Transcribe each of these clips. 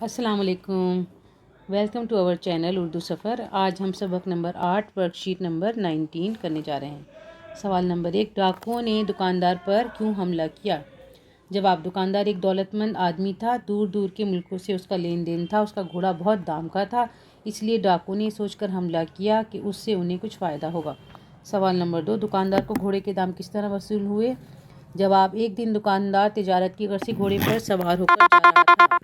السلام علیکم، welcome to our channel Urdu Safar. آج ہم سبق نمبر 8 ورک شیٹ نمبر 19 کرنے جا رہے ہیں۔ سوال نمبر 1، ڈاکوؤں نے دکاندار پر کیوں حملہ کیا؟ جواب، دکاندار ایک دولت مند آدمی تھا، دور دور کے ملکوں سے اس کا لین دین تھا، اس کا گھوڑا بہت دام کا تھا، اس لیے ڈاکوؤں نے سوچ کر حملہ کیا کہ اس سے انہیں کچھ فائدہ ہوگا۔ سوال نمبر 2، دکاندار کو گھوڑے کے دام کس طرح وصول ہوئے؟ جواب، ایک دن دکاندار تجارت کی غرض سے گھوڑے پر سوار ہو کر جا رہا تھا،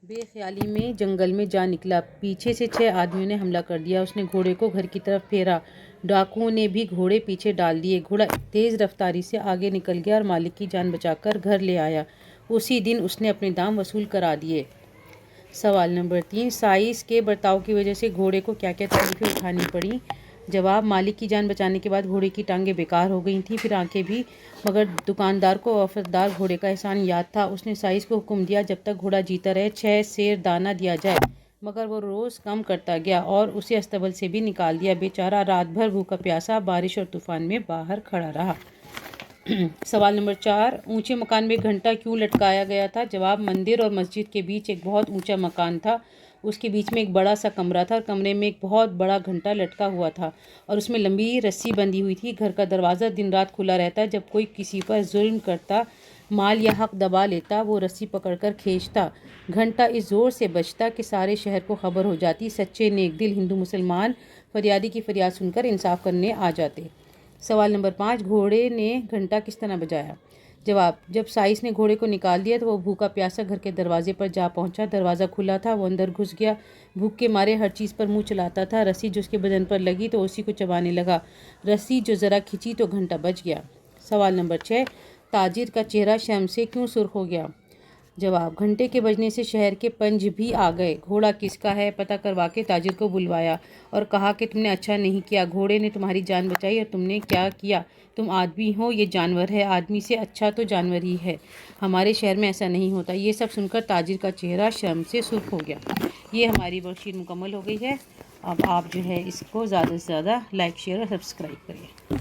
بے خیالی میں جنگل میں جا نکلا، پیچھے سے 6 آدمیوں نے حملہ کر دیا، اس نے گھوڑے کو گھر کی طرف پھیرا، ڈاکوؤں نے بھی گھوڑے پیچھے ڈال دیے، گھوڑا تیز رفتاری سے آگے نکل گیا اور مالک کی جان بچا کر گھر لے آیا، اسی دن اس نے اپنے دام وصول کرا دیے۔ سوال نمبر 3، سائس کے برتاؤ کی وجہ سے گھوڑے کو کیا کیا تکلیفیں اٹھانی پڑیں؟ جواب، مالک کی جان بچانے کے بعد گھوڑے کی ٹانگیں بیکار ہو گئی تھیں، پھر آنکھیں بھی، مگر دکاندار کو وفادار گھوڑے کا احسان یاد تھا، اس نے سائس کو حکم دیا جب تک گھوڑا جیتا رہے 6 سیر دانہ دیا جائے، مگر وہ روز کم کرتا گیا اور اسے استبل سے بھی نکال دیا، بیچارہ رات بھر بھوکا پیاسا بارش اور طوفان میں باہر کھڑا رہا۔ سوال نمبر 4، اونچے مکان میں گھنٹا کیوں لٹکایا گیا تھا؟ جواب، مندر اور مسجد کے بیچ ایک بہت اونچا مکان تھا، اس کے بیچ میں ایک بڑا سا کمرہ تھا اور کمرے میں ایک بہت بڑا گھنٹا لٹکا ہوا تھا اور اس میں لمبی رسی بندھی ہوئی تھی۔ گھر کا دروازہ دن رات کھلا رہتا، جب کوئی کسی پر ظلم کرتا، مال یا حق دبا لیتا، وہ رسی پکڑ کر کھینچتا، گھنٹا اس زور سے بجتا کہ سارے شہر کو خبر ہو جاتی، سچے نیک دل ہندو مسلمان فریادی کی فریاد سن کر انصاف کرنے آ جاتے۔ سوال نمبر 5، گھوڑے نے گھنٹا کس طرح بجایا؟ جواب، جب سائس نے گھوڑے کو نکال دیا تو وہ بھوکا پیاسا گھر کے دروازے پر جا پہنچا، دروازہ کھلا تھا، وہ اندر گھس گیا، بھوک کے مارے ہر چیز پر منہ چلاتا تھا، رسی جو اس کے بدن پر لگی تو اسی کو چبانے لگا، رسی جو ذرا کھینچی تو گھنٹا بج گیا۔ سوال نمبر 6، تاجر کا چہرہ شرم سے کیوں سرخ ہو گیا؟ جواب، گھنٹے کے بجنے سے شہر کے پنج بھی آ گئے، گھوڑا کس کا ہے پتہ کروا کے تاجر کو بلوایا اور کہا کہ تم نے اچھا نہیں کیا، گھوڑے نے تمہاری جان بچائی اور تم نے کیا کیا؟ تم آدمی ہو، یہ جانور ہے، آدمی سے اچھا تو جانور ہی ہے، ہمارے شہر میں ایسا نہیں ہوتا۔ یہ سب سن کر تاجر کا چہرہ شرم سے سرخ ہو گیا۔ یہ ہماری ورک شیٹ مکمل ہو گئی ہے۔ اب آپ جو ہے اس کو زیادہ سے زیادہ لائک، شیئر اور سبسکرائب کریے۔